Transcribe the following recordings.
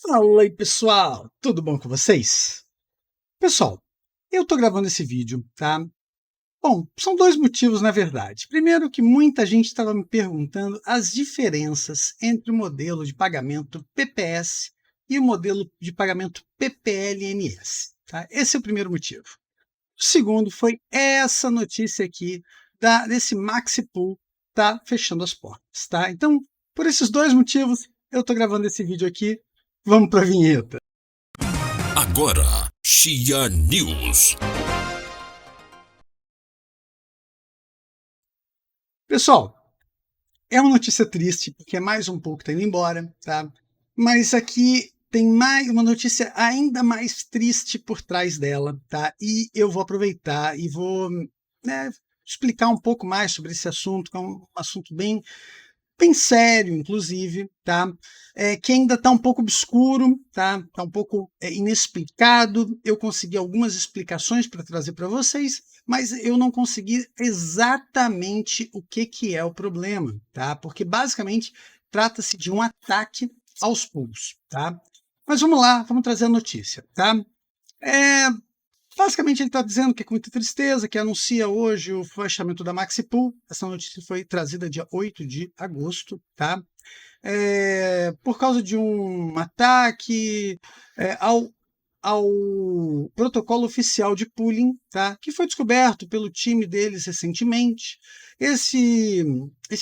Fala aí, pessoal! Tudo bom com vocês? Pessoal, eu tô gravando esse vídeo, tá? Bom, são dois motivos, na verdade. Primeiro, que muita gente estava me perguntando as diferenças entre o modelo de pagamento PPS e o modelo de pagamento PPLNS, tá? Esse é o primeiro motivo. O segundo foi essa notícia aqui desse Maxipool tá fechando as portas, tá? Então, por esses dois motivos, eu tô gravando esse vídeo aqui. Vamos para a vinheta. Agora, Chia News. Pessoal, é uma notícia triste, porque é mais um pouco que tá indo embora, tá? Mas aqui tem mais uma notícia ainda mais triste por trás dela, tá? E eu vou aproveitar e vou, né, explicar um pouco mais sobre esse assunto, que é um assunto bem sério, inclusive, tá? Que ainda está um pouco obscuro, tá? Está um pouco inexplicado. Eu consegui algumas explicações para trazer para vocês, mas eu não consegui exatamente o que é o problema, tá? Porque basicamente trata-se de um ataque aos pools, tá? Mas vamos lá, vamos trazer a notícia, tá? É, Basicamente, ele está dizendo que é com muita tristeza, que anuncia hoje o fechamento da Maxipool. Essa notícia foi trazida dia 8 de agosto, tá? Por causa de um ataque ao protocolo oficial de pooling, tá? Que foi descoberto pelo time deles recentemente. Esse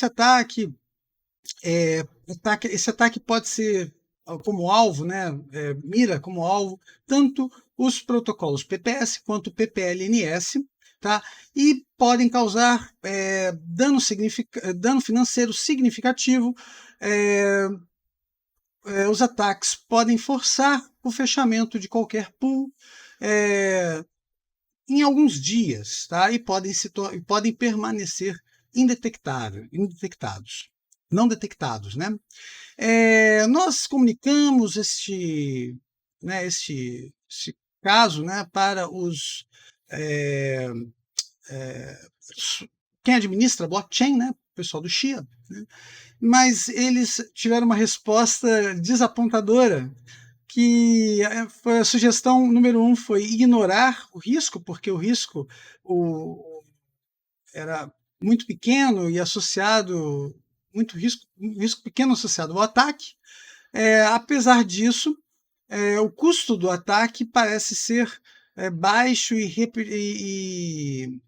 ataque pode ser como alvo, né, mira como alvo tanto os protocolos PPS quanto PPLNS, tá? E podem causar dano financeiro significativo. É, os ataques podem forçar o fechamento de qualquer pool em alguns dias, tá? E podem permanecer indetectados, não detectados, né? Nós comunicamos este caso, né, para é, quem administra blockchain, né, o pessoal do Chia, né, mas eles tiveram uma resposta desapontadora, que foi a sugestão número um foi ignorar o risco, porque o risco era muito pequeno e associado, um risco pequeno associado ao ataque. Apesar disso, o custo do ataque parece ser baixo e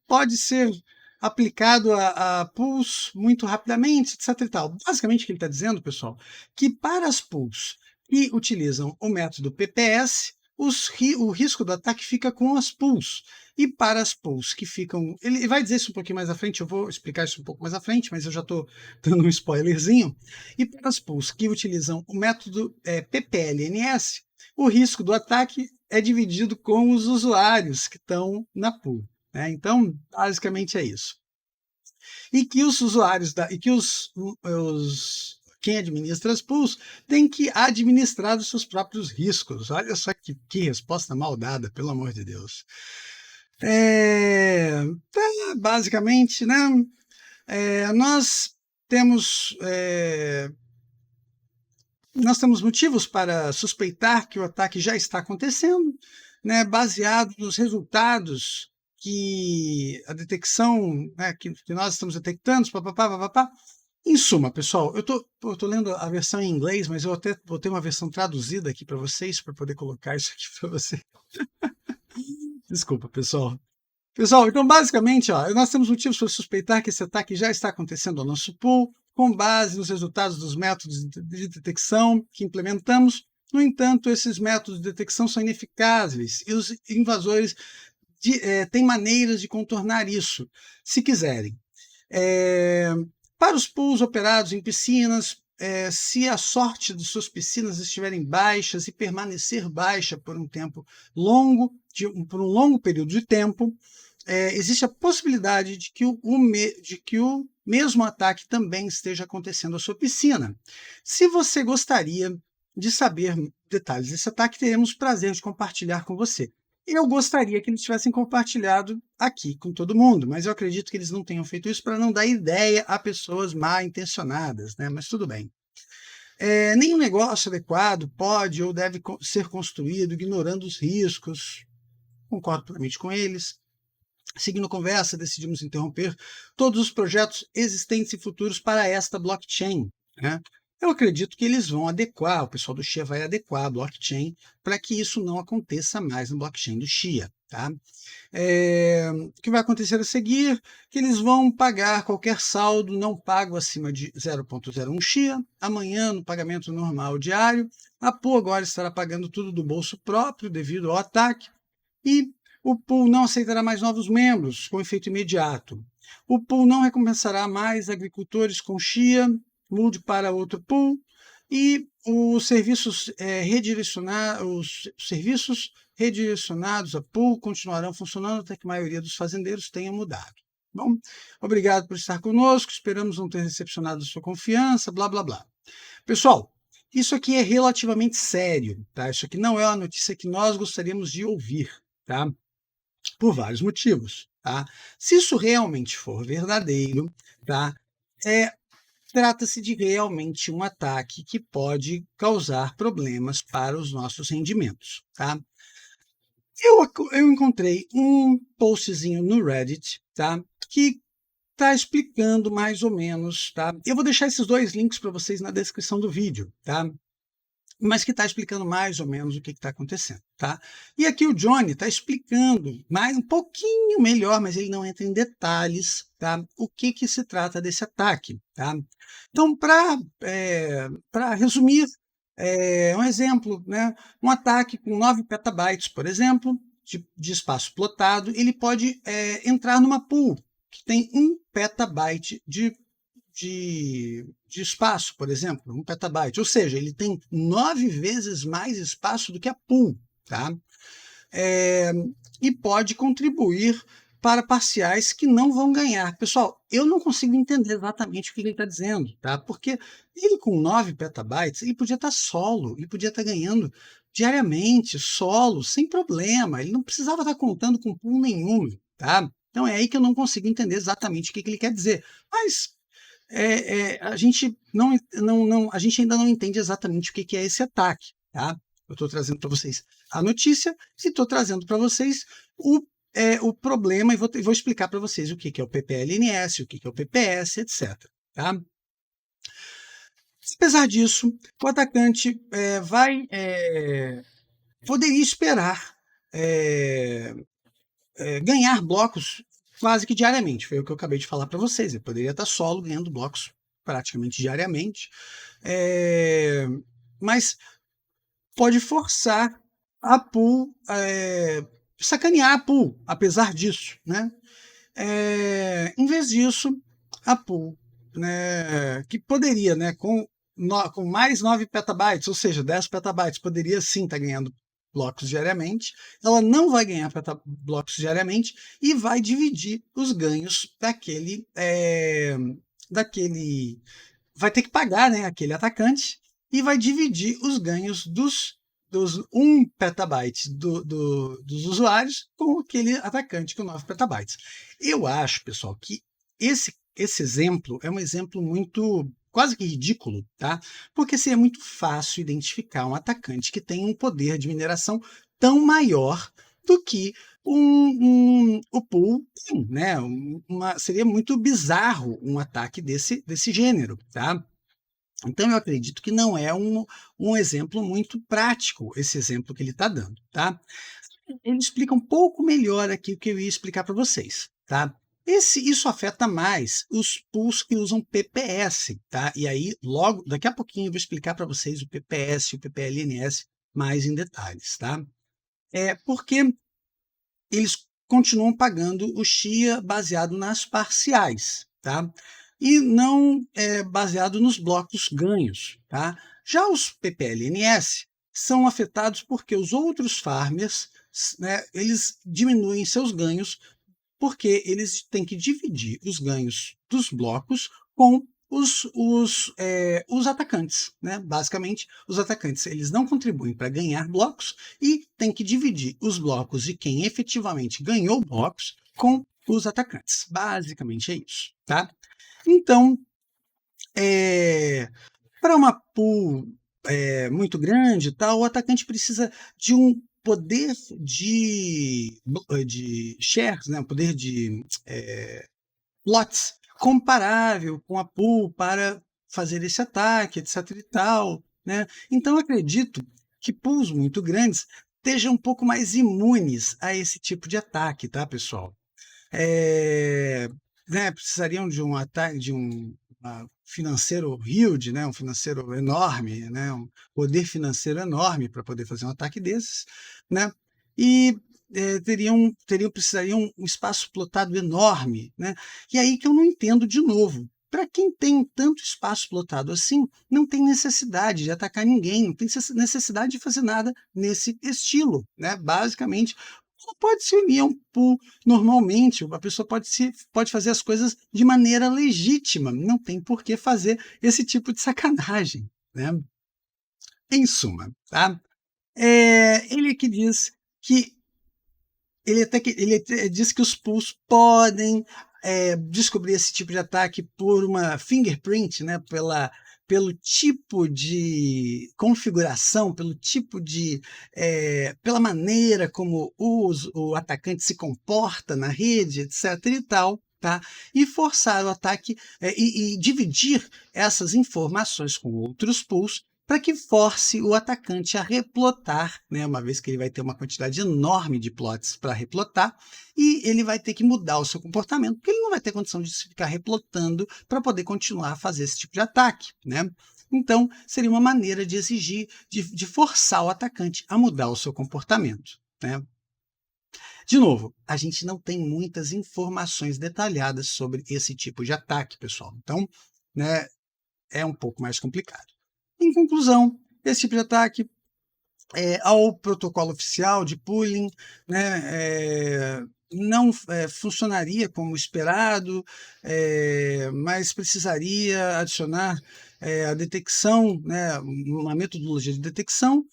pode ser aplicado a pools muito rapidamente, etc. E tal. Basicamente, o que ele está dizendo, pessoal, que para as pools que utilizam o método PPS, o risco do ataque fica com as pools. E para as pools que ficam... Ele vai dizer isso um pouquinho mais à frente, eu vou explicar isso um pouco mais à frente, mas eu já estou dando um spoilerzinho. E para as pools que utilizam o método PPLNS, o risco do ataque é dividido com os usuários que estão na pool. Então, basicamente é isso. E que os usuários e que quem administra as pools tem que administrar os seus próprios riscos. Olha só que resposta mal dada, pelo amor de Deus. Basicamente, né? Nós temos motivos para suspeitar que o ataque já está acontecendo, né, baseado nos resultados que a detecção, né, que nós estamos detectando, papapá, papapá. Em suma, pessoal, eu tô lendo a versão em inglês, mas eu até vou ter uma versão traduzida aqui para vocês, para poder colocar isso aqui para você. Desculpa, pessoal. Pessoal, então basicamente, nós temos motivos para suspeitar que esse ataque já está acontecendo ao nosso pool, com base nos resultados dos métodos de detecção que implementamos. No entanto, esses métodos de detecção são ineficazes e os invasores têm maneiras de contornar isso, se quiserem. Para os pools operados em piscinas, se a sorte de suas piscinas estiverem baixas e permanecer baixa por um tempo longo, por um longo período de tempo, existe a possibilidade de que o mesmo ataque também esteja acontecendo à sua piscina. Se você gostaria de saber detalhes desse ataque, teremos prazer de compartilhar com você. Eu gostaria que eles tivessem compartilhado aqui com todo mundo, mas eu acredito que eles não tenham feito isso para não dar ideia a pessoas mal intencionadas, né? Mas tudo bem. Nenhum negócio adequado pode ou deve ser construído ignorando os riscos. Concordo plenamente com eles. Seguindo a conversa, decidimos interromper todos os projetos existentes e futuros para esta blockchain, né? Eu acredito que eles vão adequar, o pessoal do Chia vai adequar a blockchain para que isso não aconteça mais no blockchain do Chia. Tá? O que vai acontecer a seguir? Que eles vão pagar qualquer saldo não pago acima de 0,01 Chia. Amanhã, no pagamento normal diário, a pool agora estará pagando tudo do bolso próprio devido ao ataque. E o pool não aceitará mais novos membros com efeito imediato. O pool não recompensará mais agricultores com Chia, mude para outro pool, e os serviços redirecionados a pool continuarão funcionando até que a maioria dos fazendeiros tenha mudado. Bom, obrigado por estar conosco, esperamos não ter decepcionado a sua confiança, blá, blá, blá. Pessoal, isso aqui é relativamente sério, tá? Isso aqui não é uma notícia que nós gostaríamos de ouvir, tá? Por vários motivos, tá? Se isso realmente for verdadeiro, tá? Trata-se de realmente um ataque que pode causar problemas para os nossos rendimentos, tá? Eu encontrei um postzinho no Reddit, tá? Que está explicando mais ou menos, tá? Eu vou deixar esses dois links para vocês na descrição do vídeo, tá? Mas que está explicando mais ou menos o que está acontecendo, tá? E aqui o Johnny está explicando mais um pouquinho melhor, mas ele não entra em detalhes, tá? O que se trata desse ataque, tá? Então, para resumir, um exemplo, né? Um ataque com 9 petabytes, por exemplo, de espaço plotado, ele pode entrar numa pool que tem 1 petabyte de espaço, por exemplo, 1 petabyte, ou seja, ele tem 9 vezes mais espaço do que a pool, tá? E pode contribuir para parciais que não vão ganhar. Pessoal, eu não consigo entender exatamente o que ele está dizendo, tá? Porque ele com 9 petabytes, ele podia estar solo, ele podia estar ganhando diariamente, solo, sem problema, ele não precisava estar contando com pool nenhum, tá? Então é aí que eu não consigo entender exatamente o que ele quer dizer. Mas a gente a gente ainda não entende exatamente o que é esse ataque, tá? Eu estou trazendo para vocês a notícia e estou trazendo para vocês o problema e vou explicar para vocês o que é o PPLNS, o que é o PPS, etc. Tá? Apesar disso, o atacante poderia esperar ganhar blocos quase que diariamente. Foi o que eu acabei de falar para vocês. Ele poderia estar solo ganhando blocos praticamente diariamente, mas pode forçar a pool, sacanear a pool, apesar disso, né? Em vez disso, a pool, né, que poderia, né, com mais 9 petabytes, ou seja, 10 petabytes, poderia sim estar ganhando blocos diariamente, ela não vai ganhar blocos diariamente e vai dividir os ganhos vai ter que pagar, né, aquele atacante e vai dividir os ganhos dos 1 petabyte dos usuários com aquele atacante com 9 petabytes. Eu acho, pessoal, que esse exemplo é um exemplo muito quase que ridículo, tá? Porque seria muito fácil identificar um atacante que tem um poder de mineração tão maior do que o pool tem, né? Seria muito bizarro um ataque desse gênero, tá? Então, eu acredito que não é um exemplo muito prático, esse exemplo que ele está dando, tá? Ele explica um pouco melhor aqui o que eu ia explicar para vocês, tá? Isso afeta mais os pools que usam PPS, tá? E aí, logo, daqui a pouquinho eu vou explicar para vocês o PPS e o PPLNS mais em detalhes, tá? Porque eles continuam pagando o Chia baseado nas parciais, tá? E não baseado nos blocos ganhos, tá? Já os PPLNS são afetados porque os outros farmers, né, eles diminuem seus ganhos porque eles têm que dividir os ganhos dos blocos com os atacantes, né? Basicamente, os atacantes eles não contribuem para ganhar blocos e têm que dividir os blocos de quem efetivamente ganhou blocos com os atacantes. Basicamente é isso, tá? Então, Para uma pool muito grande, tal, o atacante precisa de um poder de shares, né, um poder de lotes comparável com a pool para fazer esse ataque, etc. e tal, né? Então, eu acredito que pools muito grandes estejam um pouco mais imunes a esse tipo de ataque, tá, pessoal? É, né, precisariam de um ataque, de um financeiro huge, né, um financeiro enorme, né, um poder financeiro enorme para poder fazer um ataque desses, né? E precisariam um espaço plotado enorme, né? E aí que eu não entendo de novo. Para quem tem tanto espaço plotado assim, não tem necessidade de atacar ninguém, não tem necessidade de fazer nada nesse estilo, né? Basicamente, não pode se unir a um pool normalmente, a pessoa pode fazer as coisas de maneira legítima, não tem por que fazer esse tipo de sacanagem, né? Em suma, tá? Ele que diz que ele diz que os pools podem descobrir esse tipo de ataque por uma fingerprint, né? Pelo tipo de configuração, pela maneira como o atacante se comporta na rede, etc. e tal, tá? E forçar o ataque e dividir essas informações com outros pools para que force o atacante a replotar, né, uma vez que ele vai ter uma quantidade enorme de plots para replotar, e ele vai ter que mudar o seu comportamento, porque ele não vai ter condição de ficar replotando para poder continuar a fazer esse tipo de ataque, né? Então, seria uma maneira de exigir, de forçar o atacante a mudar o seu comportamento, né? De novo, a gente não tem muitas informações detalhadas sobre esse tipo de ataque, pessoal. Então, né, é um pouco mais complicado. Em conclusão, esse tipo de ataque ao protocolo oficial de pooling, né, não funcionaria como esperado, mas precisaria adicionar a detecção, né, uma metodologia de detecção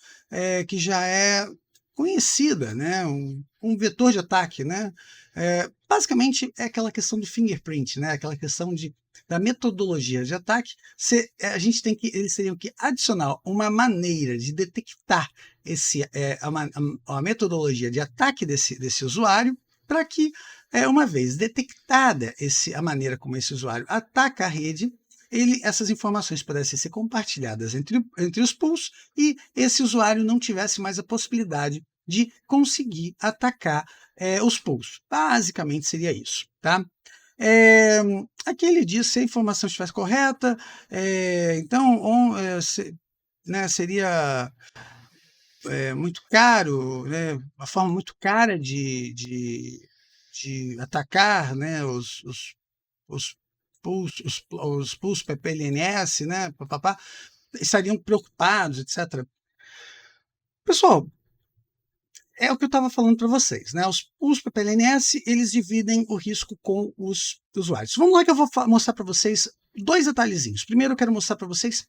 que já é conhecida, né, um vetor de ataque, né, basicamente é aquela questão do fingerprint, né, aquela questão da metodologia de ataque. Eles teriam que adicionar uma maneira de detectar a metodologia de ataque desse usuário, para que, uma vez detectada a maneira como esse usuário ataca a rede, essas informações pudessem ser compartilhadas entre os pools e esse usuário não tivesse mais a possibilidade de conseguir atacar os pools. Basicamente seria isso, tá? Aqui ele diz se a informação estivesse correta, então né, seria muito caro, né, uma forma muito cara de atacar, né, os os pools PPLNS, né, papapá, estariam preocupados, etc. Pessoal, é o que eu estava falando para vocês, né? Os PPLNS, eles dividem o risco com os usuários. Vamos lá que eu vou mostrar para vocês dois detalhezinhos. Primeiro eu quero mostrar para vocês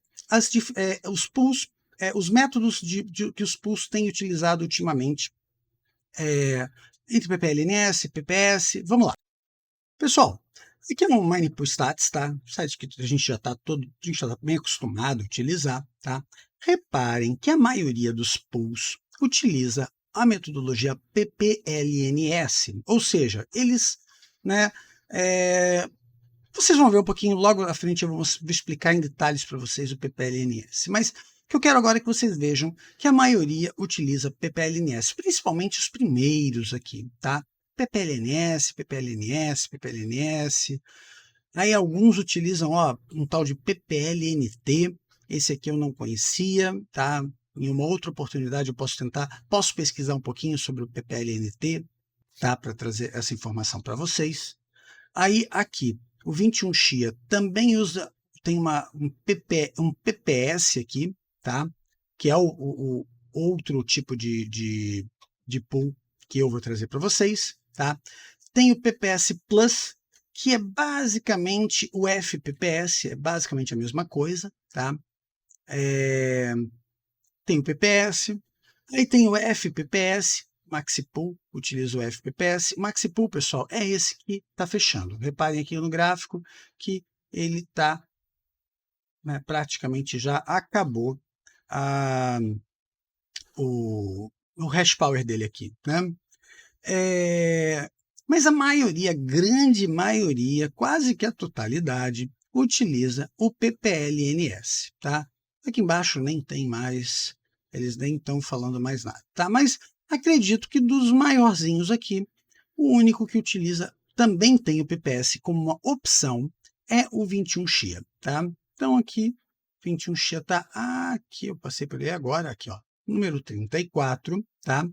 os pools, os métodos que os pools têm utilizado ultimamente entre PPLNS e PPS. Vamos lá. Pessoal, aqui é um MinePoolStats, tá? Um site que a gente já está bem acostumado a utilizar, tá? Reparem que a maioria dos pools utiliza a metodologia PPLNS, ou seja, eles, né, vocês vão ver um pouquinho logo à frente, eu vou explicar em detalhes para vocês o PPLNS, mas o que eu quero agora é que vocês vejam que a maioria utiliza PPLNS, principalmente os primeiros aqui, tá? PPLNS, PPLNS, PPLNS. Aí alguns utilizam um tal de PPLNT, esse aqui eu não conhecia, tá? Em uma outra oportunidade eu posso pesquisar um pouquinho sobre o PPLNT, tá? Para trazer essa informação para vocês. Aí aqui, o 21 Xia também tem um PPS aqui, tá? Que é o outro tipo de pool que eu vou trazer para vocês, tá? Tem o PPS Plus, que é basicamente o FPPS, é basicamente a mesma coisa, tá? Tem o PPS, aí tem o FPPS, Maxipool, utiliza o FPPS. O Maxipool, pessoal, é esse que está fechando. Reparem aqui no gráfico que ele está né, praticamente já acabou a, o hash power dele aqui, né? Mas a maioria, grande maioria, quase que a totalidade, utiliza o PPLNS, tá? Aqui embaixo nem tem mais, eles nem estão falando mais nada, tá? Mas acredito que dos maiorzinhos aqui, o único que utiliza, também tem o PPS como uma opção, é o 21 Xia, tá? Então aqui, 21 Xia tá aqui, eu passei por ele agora, aqui ó, número 34, tá?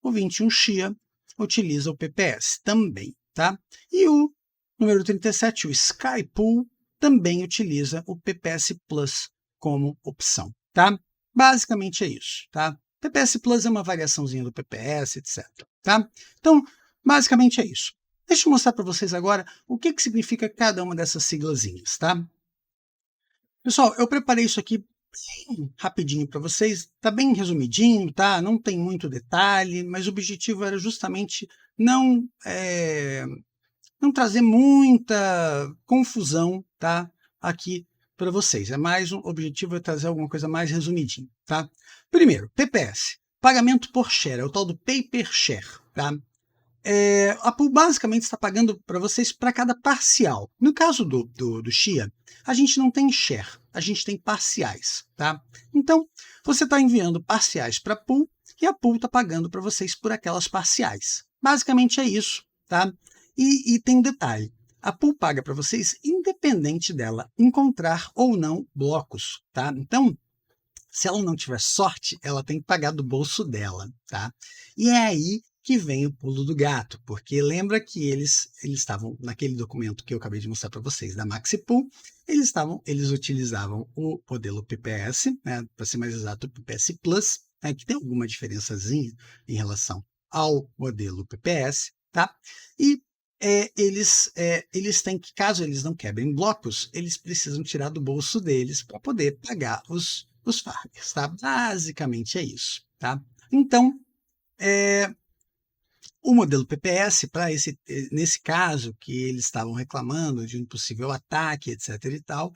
O 21 Xia utiliza o PPS também, tá? E o número 37, o Skypool, também utiliza o PPS Plus como opção, tá? Basicamente é isso, tá? PPS Plus é uma variaçãozinha do PPS, etc, tá? Então, basicamente é isso. Deixa eu mostrar para vocês agora o que significa cada uma dessas siglazinhas, tá? Pessoal, eu preparei isso aqui bem rapidinho para vocês, tá bem resumidinho, tá? Não tem muito detalhe, mas o objetivo era justamente não não trazer muita confusão, tá? Aqui para vocês. É mais um objetivo é trazer alguma coisa mais resumidinho, tá? Primeiro, PPS, pagamento por share, é o tal do pay per share, tá? A Pool basicamente está pagando para vocês para cada parcial. No caso do Xia, a gente não tem share, a gente tem parciais, tá? Então, você está enviando parciais para a Pool e a Pool está pagando para vocês por aquelas parciais. Basicamente é isso, tá? E tem um detalhe, a Pool paga para vocês independente dela encontrar ou não blocos, tá? Então, se ela não tiver sorte, ela tem que pagar do bolso dela, tá? E é aí que vem o pulo do gato, porque lembra que eles estavam naquele documento que eu acabei de mostrar para vocês da MaxiPool, eles utilizavam o modelo PPS, né, para ser mais exato, o PPS Plus, né, que tem alguma diferençazinha em relação ao modelo PPS, tá? E eles têm que, caso eles não quebrem blocos, eles precisam tirar do bolso deles para poder pagar os farmers, tá? Basicamente é isso, tá? Então, o modelo PPS, nesse caso que eles estavam reclamando de um possível ataque, etc. e tal,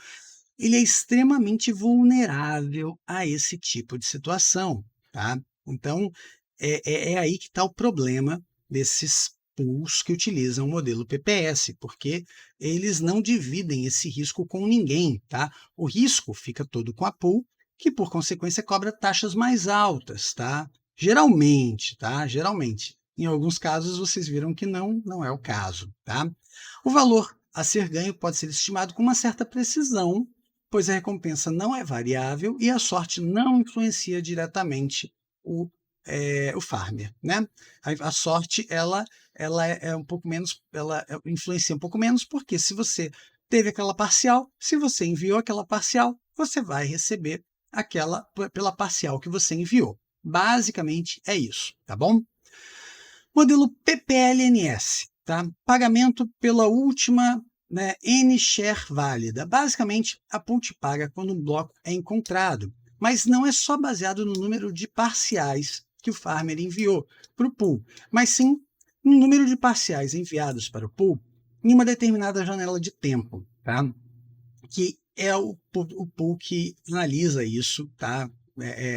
ele é extremamente vulnerável a esse tipo de situação, tá? Então, é aí que está o problema desses pools que utilizam o modelo PPS, porque eles não dividem esse risco com ninguém, tá? O risco fica todo com a pool, que por consequência cobra taxas mais altas, tá? Geralmente, tá? Geralmente. Em alguns casos vocês viram que não é o caso, tá? O valor a ser ganho pode ser estimado com uma certa precisão, pois a recompensa não é variável e a sorte não influencia diretamente o farmer, né? A sorte ela é um pouco menos, influencia um pouco menos, porque se você teve aquela parcial, se você enviou aquela parcial, você vai receber aquela pela parcial que você enviou. Basicamente é isso, tá bom? Modelo PPLNS, tá? Pagamento pela última, né, N-share válida. Basicamente, a pool te paga quando um bloco é encontrado, mas não é só baseado no número de parciais que o farmer enviou para o pool, mas sim no número de parciais enviados para o pool em uma determinada janela de tempo, tá? Que é o pool que analisa isso, tá?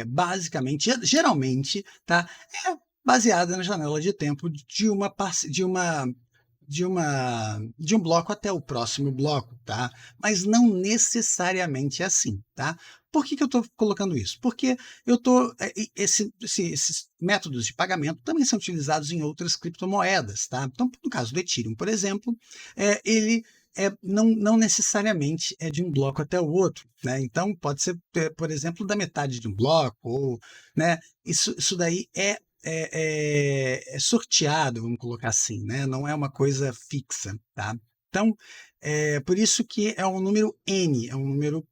Basicamente, geralmente, tá? É baseada na janela de tempo de um bloco até o próximo bloco, tá? Mas não necessariamente é assim, tá? Por que eu estou colocando isso? Porque esses métodos de pagamento também são utilizados em outras criptomoedas, tá? Então, no caso do Ethereum, por exemplo, ele não necessariamente é de um bloco até o outro, né? Então, pode ser, por exemplo, da metade de um bloco, ou, né? Isso daí é sorteado, vamos colocar assim, né? Não é uma coisa fixa, tá? Então, por isso que é um número N, é um número,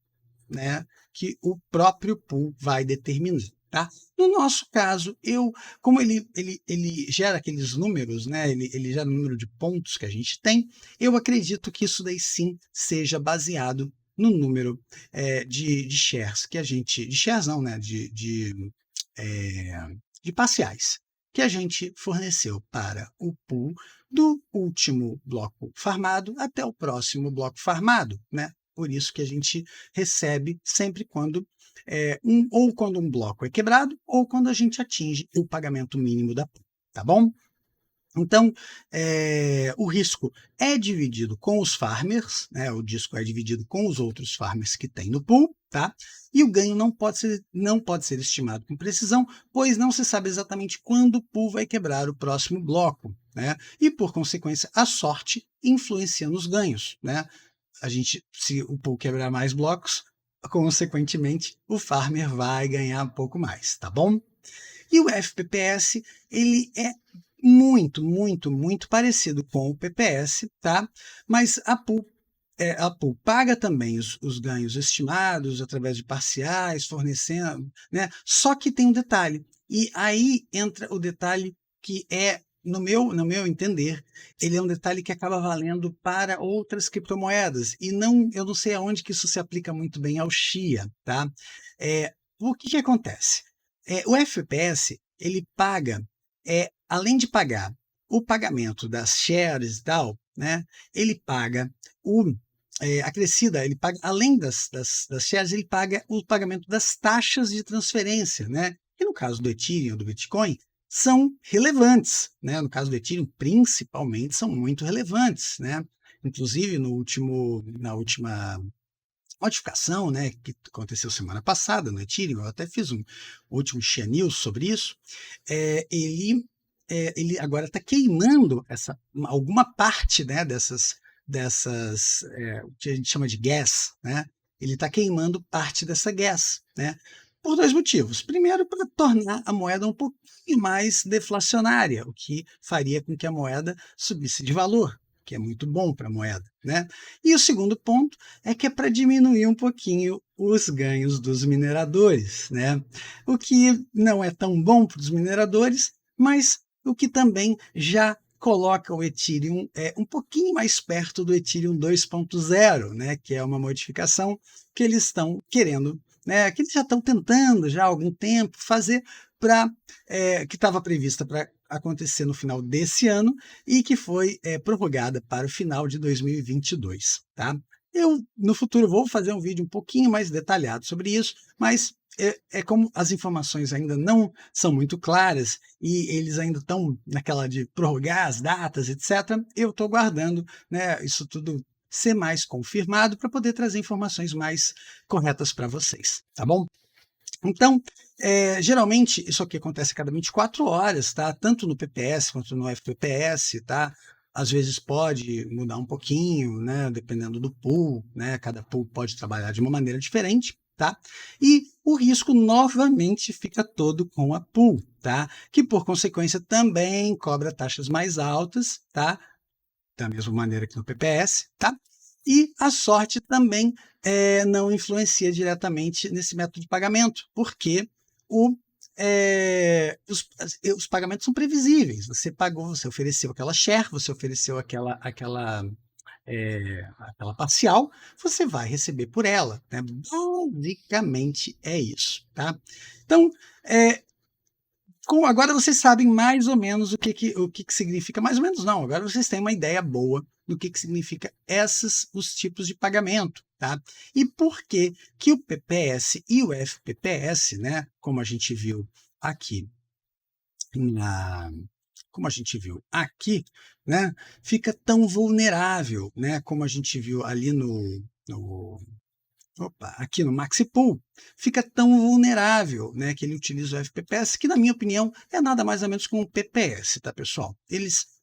né, que o próprio pool vai determinar, tá? No nosso caso, como ele gera aqueles números, né? Ele gera o número de pontos que a gente tem, eu acredito que isso daí sim seja baseado no número de shares que a gente. De shares não, né? De parciais que a gente forneceu para o pool do último bloco farmado até o próximo bloco farmado, né? por isso que a gente recebe sempre quando ou quando um bloco é quebrado, ou quando a gente atinge o pagamento mínimo da pool, tá bom? Então, o risco é dividido com os farmers, né? O disco é dividido com os outros farmers que tem no pool, tá? E o ganho não pode ser estimado com precisão, pois não se sabe exatamente quando o pool vai quebrar o próximo bloco, né? E, por consequência, a sorte influencia nos ganhos, né? Se o pool quebrar mais blocos, consequentemente, o farmer vai ganhar um pouco mais, tá bom? E o FPPS, ele é muito, muito, muito parecido com o PPS, tá? Mas a pool paga também os ganhos estimados através de parciais, fornecendo, né? Só que tem um detalhe, e aí entra o detalhe que no meu entender, ele é um detalhe que acaba valendo para outras criptomoedas, e eu não sei aonde que isso se aplica muito bem ao Chia, tá? O que acontece? O FPS, ele paga, além de pagar o pagamento das shares e tal, né, ele paga a crescida, ele paga, além das shares, ele paga o pagamento das taxas de transferência, né, que no caso do Ethereum, do Bitcoin, são relevantes, né, no caso do Ethereum, principalmente, são muito relevantes, né, inclusive na última modificação, né, que aconteceu semana passada no Ethereum, eu até fiz um último Chia News sobre isso, ele agora está queimando alguma parte, né, o que a gente chama de gas, né? Ele está queimando parte dessa gas, né? Por dois motivos. Primeiro, para tornar a moeda um pouquinho mais deflacionária, o que faria com que a moeda subisse de valor, que é muito bom para a moeda, né? E o segundo ponto é que é para diminuir um pouquinho os ganhos dos mineradores, né? O que não é tão bom para os mineradores, mas o que também já coloca o Ethereum um pouquinho mais perto do Ethereum 2.0, né? Que é uma modificação que eles estão querendo, né? Que eles já estão tentando já há algum tempo fazer que estava prevista para acontecer no final desse ano e que foi prorrogada para o final de 2022, tá? Eu, no futuro, vou fazer um vídeo um pouquinho mais detalhado sobre isso, mas como as informações ainda não são muito claras e eles ainda estão naquela de prorrogar as datas, etc., eu estou guardando, né, isso tudo ser mais confirmado para poder trazer informações mais corretas para vocês, tá bom? Então, geralmente, isso aqui acontece a cada 24 horas, tá? Tanto no PPS quanto no FPPS, tá? Às vezes pode mudar um pouquinho, né? Dependendo do pool, né? Cada pool pode trabalhar de uma maneira diferente, tá? E o risco novamente fica todo com a pool, tá? Que por consequência também cobra taxas mais altas, tá? Da mesma maneira que no PPS, tá? E a sorte também não influencia diretamente nesse método de pagamento, porque os pagamentos são previsíveis. Você pagou, você ofereceu aquela share, você ofereceu aquela parcial, você vai receber por ela, né? Basicamente é isso, tá? Então, agora vocês sabem mais ou menos o que significa, mais ou menos não, agora vocês têm uma ideia boa do que significa os tipos de pagamento, tá? E por que o PPS e o FPPS, né, como a gente viu aqui, né, fica tão vulnerável, né, como a gente viu ali aqui no Maxipool, fica tão vulnerável, né, que ele utiliza o FPPS, que na minha opinião é nada mais ou menos como o PPS, tá, pessoal? Eles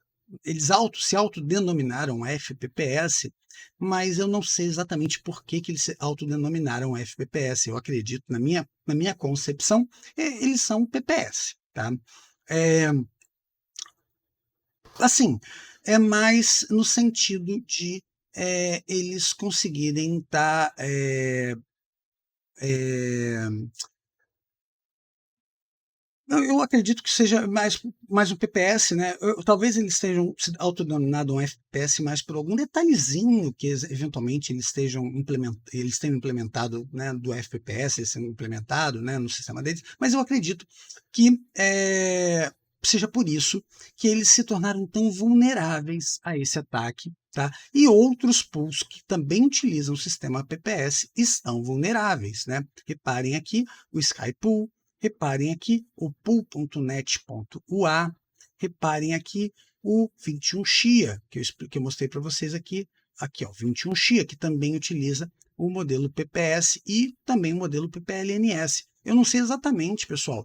se autodenominaram FPPS, mas eu não sei exatamente por que eles se autodenominaram FPPS. Eu acredito, na minha concepção, eles são PPS, tá? Assim, é mais no sentido de eles conseguirem estar eu acredito que seja mais um PPS, né? Talvez eles estejam se autodenominado um FPS mais por algum detalhezinho que eventualmente eles tenham implementado, né, do FPPS, eles sendo implementado, né, no sistema deles, mas eu acredito que seja por isso que eles se tornaram tão vulneráveis a esse ataque, tá? E outros pools que também utilizam o sistema PPS estão vulneráveis, né? Reparem aqui o Sky Pool, reparem aqui o pool.net.ua, reparem aqui o 21 Chia, que eu mostrei para vocês aqui, ó, 21 Chia, que também utiliza o modelo PPS e também o modelo PPLNS. Eu não sei exatamente, pessoal,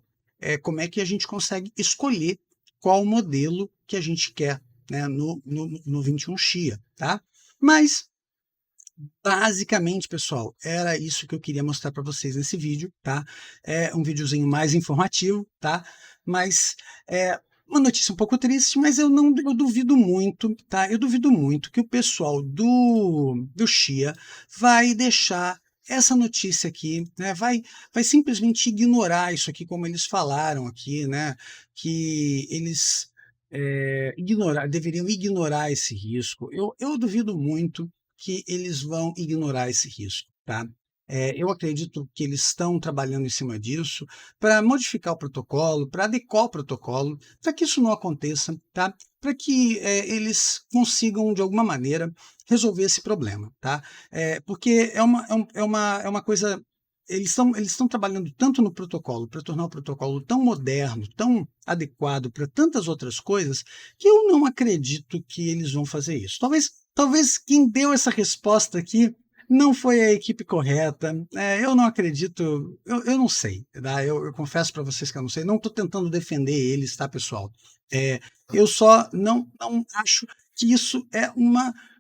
como é que a gente consegue escolher qual modelo que a gente quer, né, no 21 Chia, tá? Mas, basicamente, pessoal, era isso que eu queria mostrar para vocês nesse vídeo, tá? É um videozinho mais informativo, tá? Mas uma notícia um pouco triste, mas eu duvido muito, tá? Eu duvido muito que o pessoal do Chia vai deixar essa notícia aqui, né? Vai simplesmente ignorar isso aqui, como eles falaram aqui, né? Que eles deveriam ignorar esse risco. Eu duvido muito que eles vão ignorar esse risco, tá? Eu acredito que eles estão trabalhando em cima disso para modificar o protocolo, para adequar o protocolo, para que isso não aconteça, tá? Para que eles consigam, de alguma maneira, resolver esse problema, tá? Porque é uma coisa. Eles estão trabalhando tanto no protocolo para tornar o protocolo tão moderno, tão adequado para tantas outras coisas, que eu não acredito que eles vão fazer isso. Talvez quem deu essa resposta aqui não foi a equipe correta. Eu não acredito, eu não sei, tá? Eu confesso para vocês que eu não sei. Não estou tentando defender eles, tá, pessoal? Eu só não acho que isso é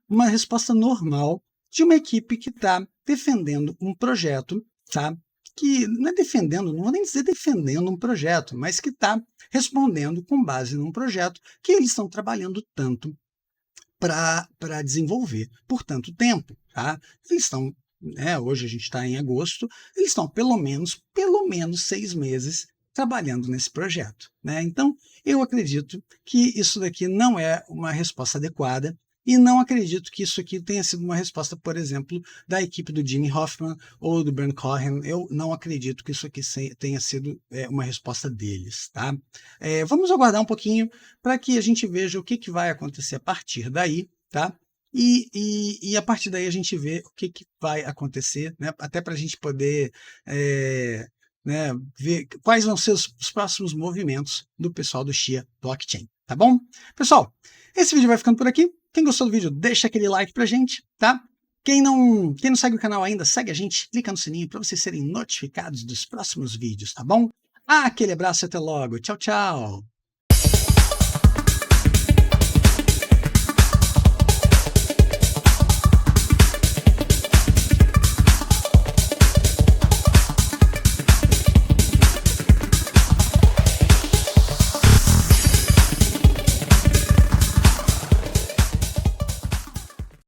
uma resposta normal de uma equipe que está defendendo um projeto, tá? Que não é defendendo, não vou nem dizer defendendo um projeto, mas que está respondendo com base num projeto que eles estão trabalhando tanto para desenvolver por tanto tempo, tá? Eles estão, né, hoje a gente está em agosto, eles estão pelo menos 6 meses trabalhando nesse projeto, né? Então, eu acredito que isso daqui não é uma resposta adequada e não acredito que isso aqui tenha sido uma resposta, por exemplo, da equipe do Jimmy Hoffman ou do Bernd Cohen. Eu não acredito que isso aqui tenha sido uma resposta deles, tá? Vamos aguardar um pouquinho para que a gente veja o que vai acontecer a partir daí, tá? E a partir daí a gente vê o que vai acontecer, né? Até para a gente poder né, ver quais vão ser os próximos movimentos do pessoal do Chia Blockchain, tá bom? Pessoal, esse vídeo vai ficando por aqui. Quem gostou do vídeo, deixa aquele like pra gente, tá? Quem não segue o canal ainda, segue a gente, clica no sininho para vocês serem notificados dos próximos vídeos, tá bom? Aquele abraço e até logo. Tchau, tchau!